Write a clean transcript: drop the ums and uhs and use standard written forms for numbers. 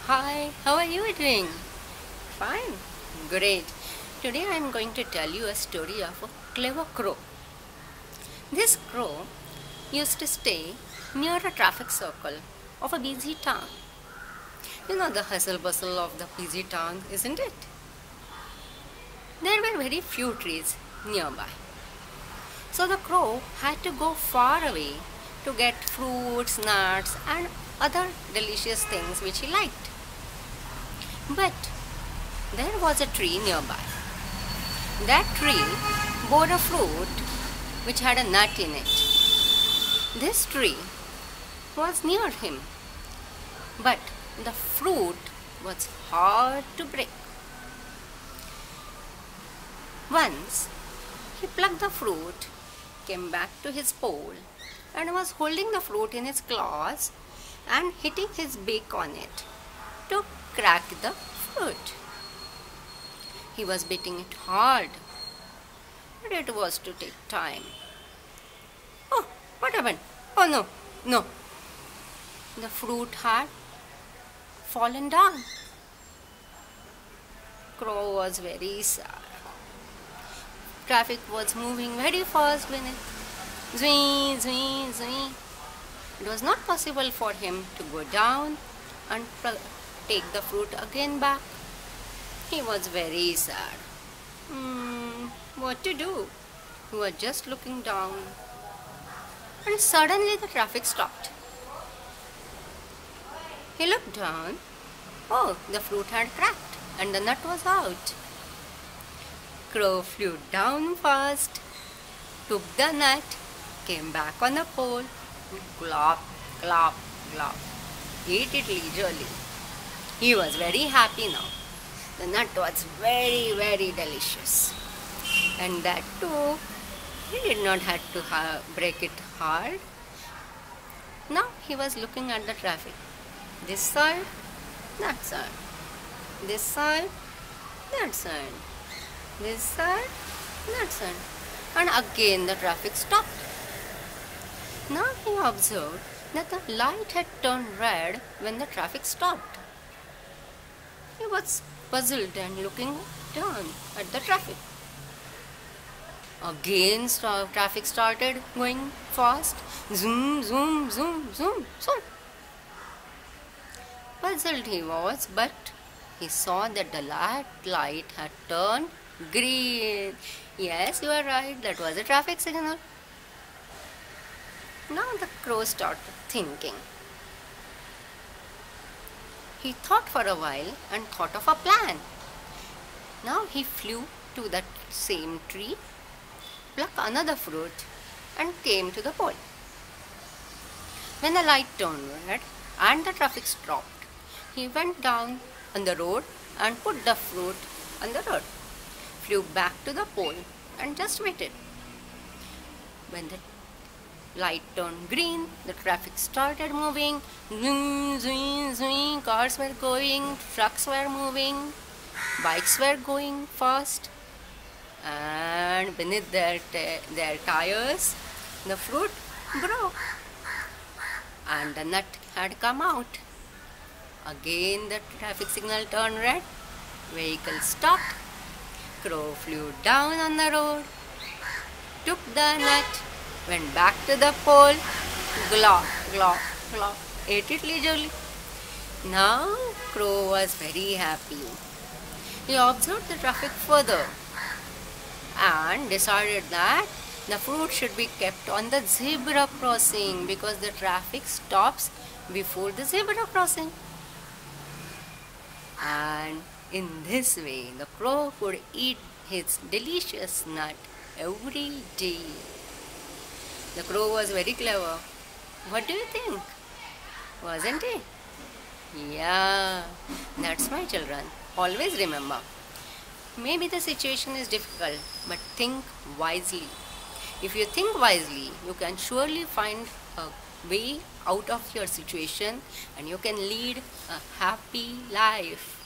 Hi, how are you doing? Fine. Great. Today I am going to tell you a story of a clever crow. This crow used to stay near a traffic circle of a busy town. You know the hustle bustle of the busy town, isn't it? There were very few trees nearby. So the crow had to go far away to get fruits, nuts, and other delicious things which he liked. But there was a tree nearby. That tree bore a fruit which had a nut in it. This tree was near him, but the fruit was hard to break. Once he plucked the fruit, came back to his pole, and was holding the fruit in his claws and hitting his beak on it to crack the fruit. He was beating it hard, but it was to take time. Oh, what happened? Oh no, no. The fruit had fallen down. Crow was very sad. Traffic was moving very fast when it zwee, zwee, zwee. It was not possible for him to go down and take the fruit again back. He was very sad. What to do? He was just looking down, and suddenly the traffic stopped. He looked down. Oh, the fruit had cracked and the nut was out. Crow flew down fast, took the nut, came back on the pole, glop, glop, glop, ate it leisurely. He was very happy now. The nut was very, very delicious. And that too, he did not have to break it hard. Now he was looking at the traffic. This side, that side. This side, that side. This side, that side. And again the traffic stopped. Now he observed that the light had turned red when the traffic stopped. He was puzzled and looking down at the traffic. Again traffic started going fast. Zoom, zoom, zoom, zoom, zoom. Puzzled he was, but he saw that the light had turned green. Yes, you are right, that was a traffic signal. Now the crow started thinking. He thought for a while and thought of a plan. Now he flew to that same tree, plucked another fruit, and came to the pole. When the light turned red and the traffic stopped, he went down on the road and put the fruit on the road, flew back to the pole and just waited. When the light turned green, the traffic started moving. Zoom, zoom, zoom. Cars were going, trucks were moving, bikes were going fast, and beneath their tires, the fruit broke and the nut had come out. Again the traffic signal turned red. Vehicle stopped. Crow flew down on the road, took the nut, went back to the pole, glop, glop, glop, ate it leisurely. Now Crow was very happy. He observed the traffic further and decided that the fruit should be kept on the zebra crossing because the traffic stops before the zebra crossing. And in this way, the crow could eat his delicious nut every day. The crow was very clever. What do you think? Wasn't it? Yeah, that's my children. Always remember, maybe the situation is difficult, but think wisely. If you think wisely, you can surely find a way out of your situation and you can lead a happy life.